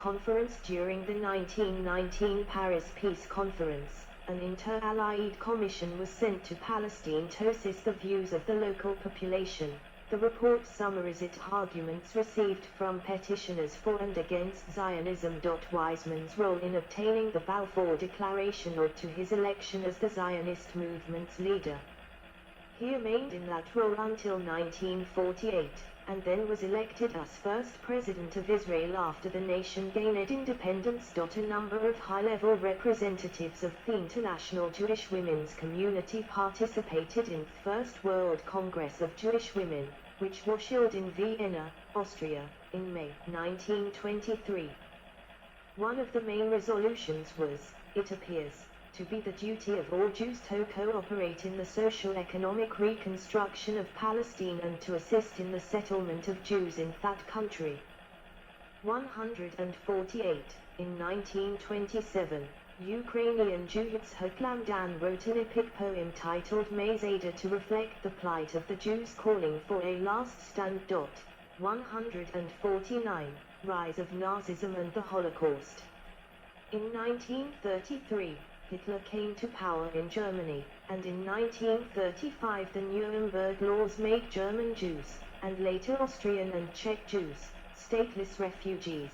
conference during the 1919 Paris Peace Conference, an inter-allied commission was sent to Palestine to assist the views of the local population. The report summarized arguments received from petitioners for and against Zionism. Weizmann's role in obtaining the Balfour Declaration led to his election as the Zionist movement's leader. He remained in that role until 1948, and then was elected as first president of Israel after the nation gained independence. A number of high-level representatives of the International Jewish Women's Community participated in the First World Congress of Jewish Women, which was held in Vienna, Austria, in May 1923. One of the main resolutions was, it appears, to be the duty of all Jews to cooperate in the socio-economic reconstruction of Palestine and to assist in the settlement of Jews in that country. 148. In 1927, Ukrainian Jew Yitzhak Lamdan wrote an epic poem titled Mezada to reflect the plight of the Jews, calling for a last stand. 149. Rise of Nazism and the Holocaust. In 1933, Hitler came to power in Germany, and in 1935 the Nuremberg laws made German Jews, and later Austrian and Czech Jews, stateless refugees.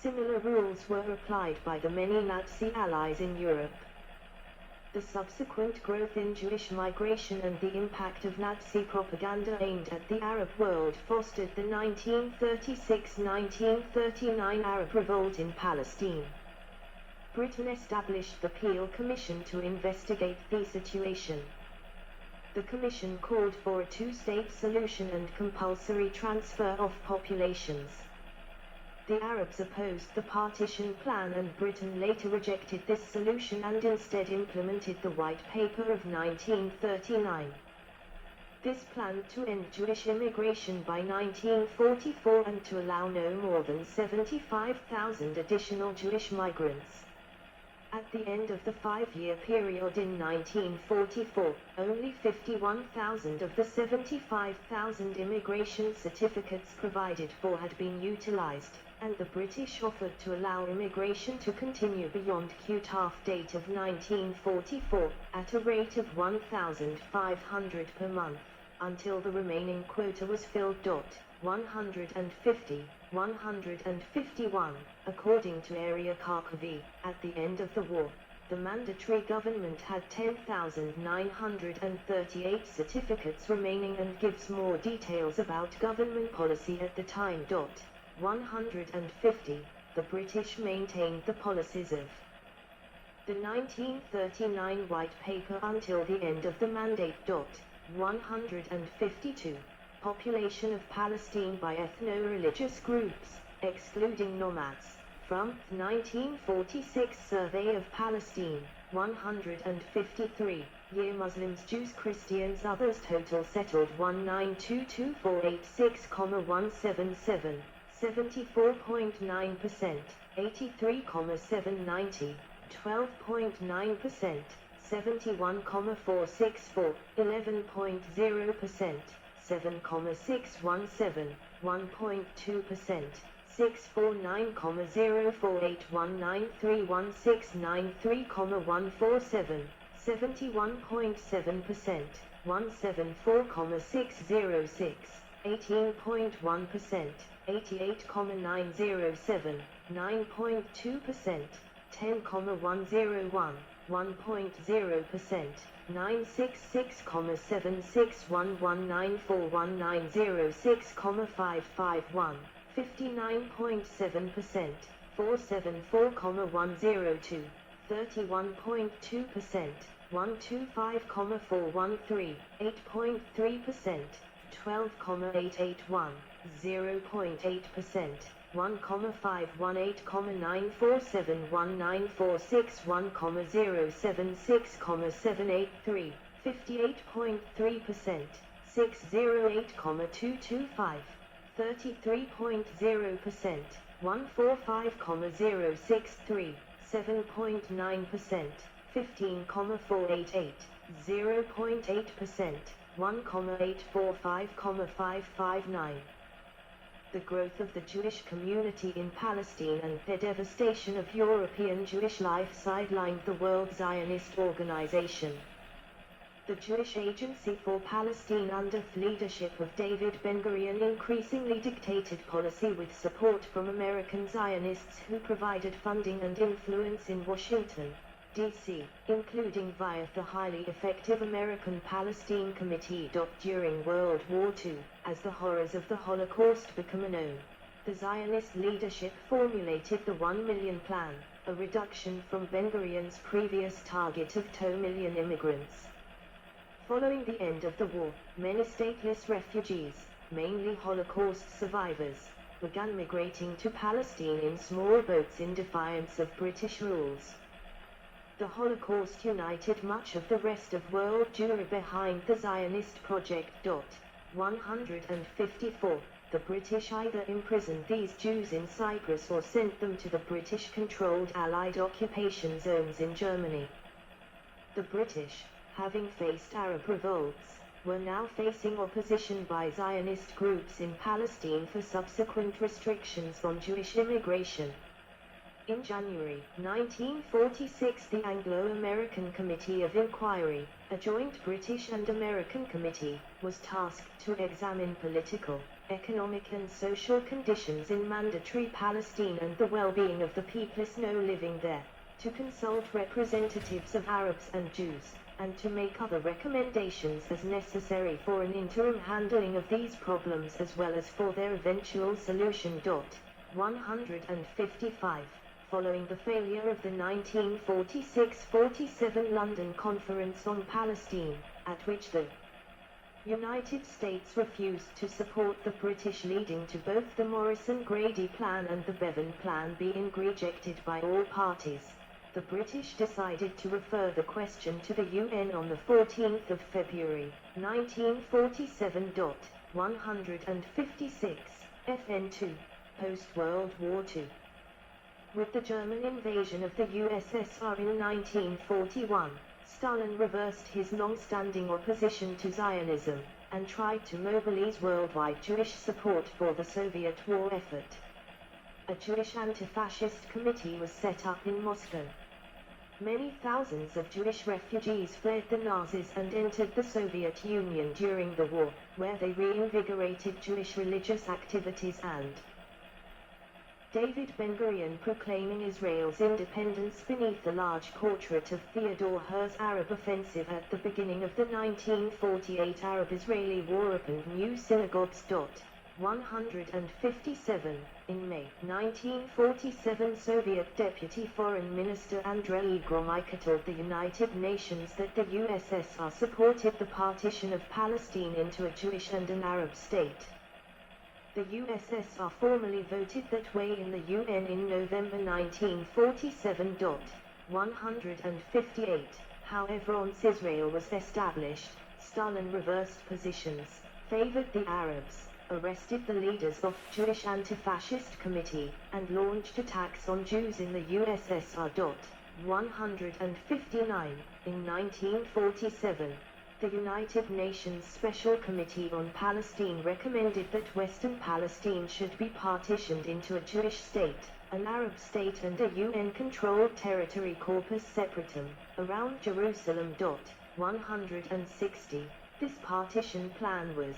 Similar rules were applied by the many Nazi allies in Europe. The subsequent growth in Jewish migration and the impact of Nazi propaganda aimed at the Arab world fostered the 1936-1939 Arab Revolt in Palestine. Britain established the Peel Commission to investigate the situation. The commission called for a two-state solution and compulsory transfer of populations. The Arabs opposed the partition plan, and Britain later rejected this solution and instead implemented the White Paper of 1939. This planned to end Jewish immigration by 1944 and to allow no more than 75,000 additional Jewish migrants. At the end of the 5-year period in 1944, only 51,000 of the 75,000 immigration certificates provided for had been utilized, and the British offered to allow immigration to continue beyond cut-off date of 1944, at a rate of 1,500 per month, until the remaining quota was filled. 150, 151, according to Area Kharkovi, at the end of the war, the mandatory government had 10,938 certificates remaining, and gives more details about government policy at the time. 150, the British maintained the policies of the 1939 White Paper until the end of the mandate. 152. Population of Palestine by ethno-religious groups, excluding nomads, from 1946 Survey of Palestine. 153. Year Muslims, Jews, Christians, others. Total settled 1922486,177, 74.9%, 83,790, 12.9%, 71,464, 11.0%. 7,617, 1.2%, 649,048,193,169,3,147, 71.7%, 174,606, 18.1%, 88,907, 9.2%, 10,101, 1.0%, 966,761,194,190,6,551, 59.7%, 474,102, 31.2%, 125,413, 8.3%, 12,881, 0.8%, 1,518,947,19461,076,783, 58.3%, 608,225, 33.0%, 145,063, 7.9%, 15,488, 0.8%, 1,845,559. the growth of the Jewish community in Palestine and the devastation of European Jewish life sidelined the World Zionist Organization. The Jewish Agency for Palestine under the leadership of David Ben-Gurion increasingly dictated policy with support from American Zionists who provided funding and influence in Washington, D.C., including via the highly effective American Palestine Committee. During World War II, as the horrors of the Holocaust became known, the Zionist leadership formulated the 1 Million Plan, a reduction from Ben-Gurion's previous target of 2 million immigrants. Following the end of the war, many stateless refugees, mainly Holocaust survivors, began migrating to Palestine in small boats in defiance of British rules. The Holocaust united much of the rest of world Jewry behind the Zionist project. 154. The British either imprisoned these Jews in Cyprus or sent them to the British-controlled Allied occupation zones in Germany. The British, having faced Arab revolts, were now facing opposition by Zionist groups in Palestine for subsequent restrictions on Jewish immigration. In January 1946, the Anglo-American Committee of Inquiry, a joint British and American committee, was tasked to examine political, economic and social conditions in mandatory Palestine and the well-being of the peoples now living there, to consult representatives of Arabs and Jews, and to make other recommendations as necessary for an interim handling of these problems as well as for their eventual solution. 155. Following the failure of the 1946-47 London Conference on Palestine, at which the United States refused to support the British, leading to both the Morrison-Grady Plan and the Bevan Plan being rejected by all parties, the British decided to refer the question to the UN on the 14th of February, 1947. 156, FN2, post-World War II. With the German invasion of the USSR in 1941, Stalin reversed his long-standing opposition to Zionism, and tried to mobilize worldwide Jewish support for the Soviet war effort. A Jewish anti-fascist committee was set up in Moscow. Many thousands of Jewish refugees fled the Nazis and entered the Soviet Union during the war, where they reinvigorated Jewish religious activities and David Ben-Gurion proclaiming Israel's independence beneath the large portrait of Theodore Herzl's Arab offensive at the beginning of the 1948 Arab-Israeli War opened new synagogues. 157. In May 1947, Soviet Deputy Foreign Minister Andrei Gromyko told the United Nations that the USSR supported the partition of Palestine into a Jewish and an Arab state. The USSR formally voted that way in the UN in November 1947. 158. However, once Israel was established, Stalin reversed positions, favored the Arabs, arrested the leaders of the Jewish Anti-Fascist Committee, and launched attacks on Jews in the USSR. 159. In 1947, the United Nations Special Committee on Palestine recommended that Western Palestine should be partitioned into a Jewish state, an Arab state and a UN-controlled territory corpus separatum, around Jerusalem. 160. This partition plan was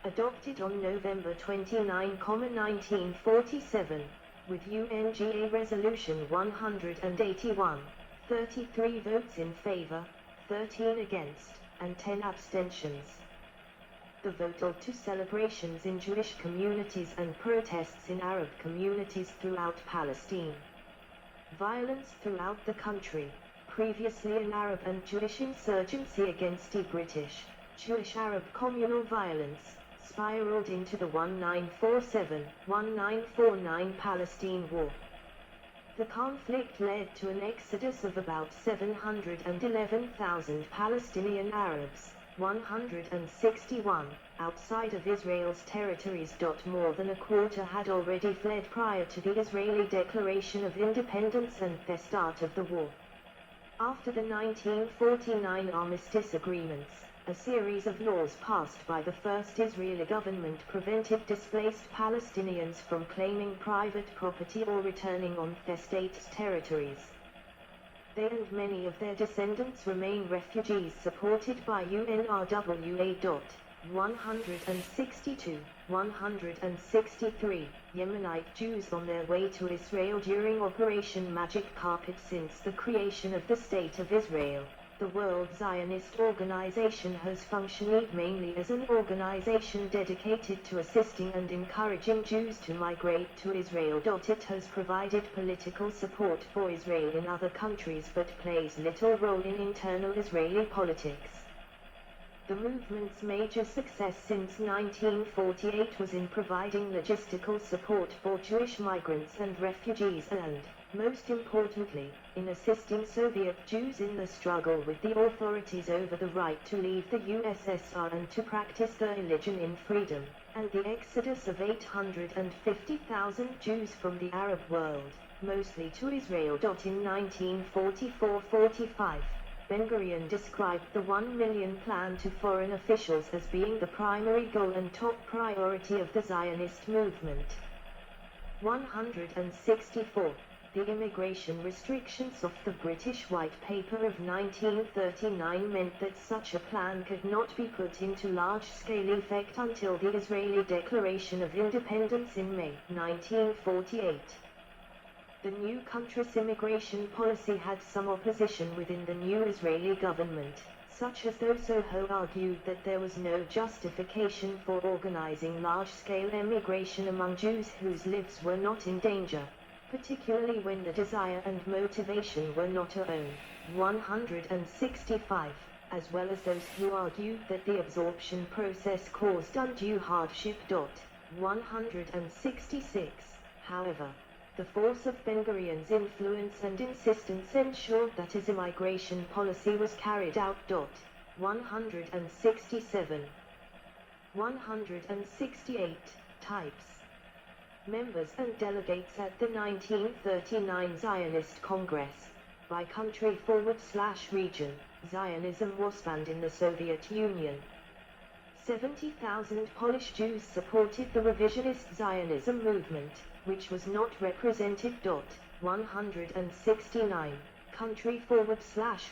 adopted on November 29, 1947, with UNGA Resolution 181, 33 votes in favor, 13 against, and 10 abstentions. The vote led to celebrations in Jewish communities and protests in Arab communities throughout Palestine. Violence throughout the country, previously an Arab and Jewish insurgency against the British, Jewish-Arab communal violence, spiraled into the 1947-1949 Palestine War. The conflict led to an exodus of about 711,000 Palestinian Arabs, 161, outside of Israel's territories. More than a quarter had already fled prior to the Israeli Declaration of Independence and the start of the war. After the 1949 armistice agreements, A series of laws passed by the first Israeli government prevented displaced Palestinians from claiming private property or returning on their state's territories. They and many of their descendants remain refugees supported by UNRWA. 162, 163 Yemenite Jews on their way to Israel during Operation Magic Carpet. Since the creation of the State of Israel, the World Zionist Organization has functioned mainly as an organization dedicated to assisting and encouraging Jews to migrate to Israel. It has provided political support for Israel in other countries but plays little role in internal Israeli politics. The movement's major success since 1948 was in providing logistical support for Jewish migrants and refugees and, most importantly, in assisting Soviet Jews in the struggle with the authorities over the right to leave the USSR and to practice their religion in freedom, and the exodus of 850,000 Jews from the Arab world, mostly to Israel. In 1944-45, Ben-Gurion described the 1 million plan to foreign officials as being the primary goal and top priority of the Zionist movement. 164. The immigration restrictions of the British White Paper of 1939 meant that such a plan could not be put into large-scale effect until the Israeli Declaration of Independence in May 1948. The new country's immigration policy had some opposition within the new Israeli government, such as those who argued that there was no justification for organizing large-scale emigration among Jews whose lives were not in danger, particularly when the desire and motivation were not her own. 165, as well as those who argued that the absorption process caused undue hardship. 166, however, the force of Ben-Gurion's influence and insistence ensured that his immigration policy was carried out. 167. 168. Types. Members and delegates at the 1939 Zionist Congress. By country / region, Zionism was banned in the Soviet Union. 70,000 Polish Jews supported the revisionist Zionism movement, which was not represented. 169. Country /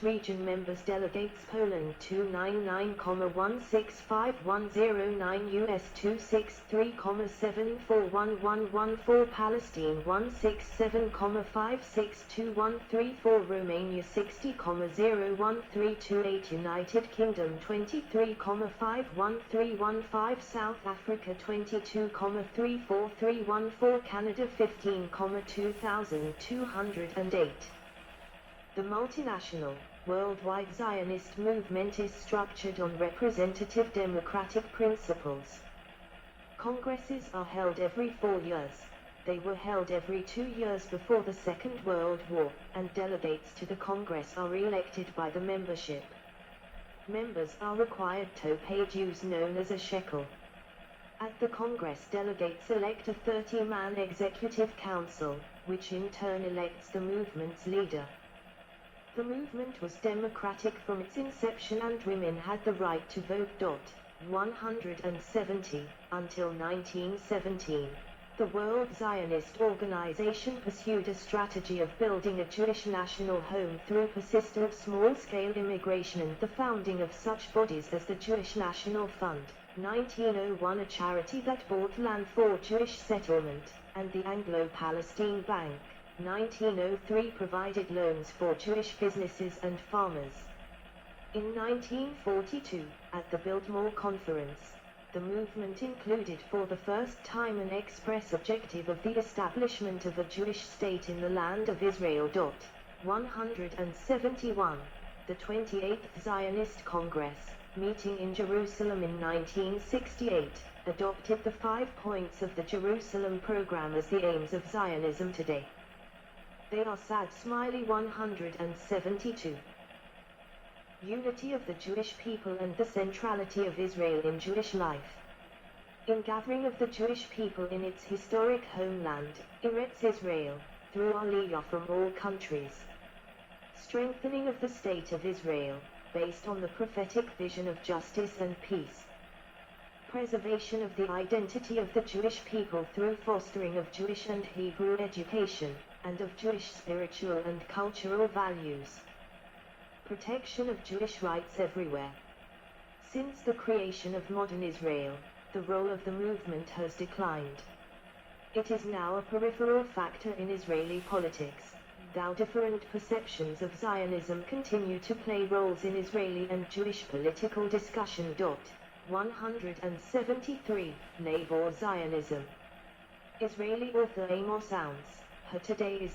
region members delegates Poland 299,165,109 US 263,741114 Palestine 167,562134 Romania 60,01328 United Kingdom 23,51315 South Africa 22,34314 Canada 15,2208. The multinational, worldwide Zionist movement is structured on representative democratic principles. Congresses are held every 4 years. They were held every 2 years before the Second World War, and delegates to the Congress are elected by the membership. Members are required to pay dues known as a shekel. At the Congress, delegates elect a 30-man executive council, which in turn elects the movement's leader. The movement was democratic from its inception and women had the right to vote. 170. Until 1917, the World Zionist Organization pursued a strategy of building a Jewish national home through persistent small-scale immigration and the founding of such bodies as the Jewish National Fund, 1901, a charity that bought land for Jewish settlement, and the Anglo-Palestine Bank, 1903, provided loans for Jewish businesses and farmers. In 1942, at the Biltmore Conference, the movement included for the first time an express objective of the establishment of a Jewish state in the land of Israel. 171. The 28th Zionist Congress, meeting in Jerusalem in 1968, adopted the 5 points of the Jerusalem Program as the aims of Zionism today. They are sad smiley 172. Unity of the Jewish people and the centrality of Israel in Jewish life. In gathering of the Jewish people in its historic homeland, Eretz Israel, through Aliyah from all countries. Strengthening of the State of Israel. based on the prophetic vision of justice and peace. Preservation of the identity of the Jewish people through fostering of Jewish and Hebrew education, and of Jewish spiritual and cultural values. Protection of Jewish rights everywhere. Since the creation of modern Israel, the role of the movement has declined. It is now a peripheral factor in Israeli politics, though different perceptions of Zionism continue to play roles in Israeli and Jewish political discussion. 173. Nabor Zionism. Israeli author Amos Ounce, her today is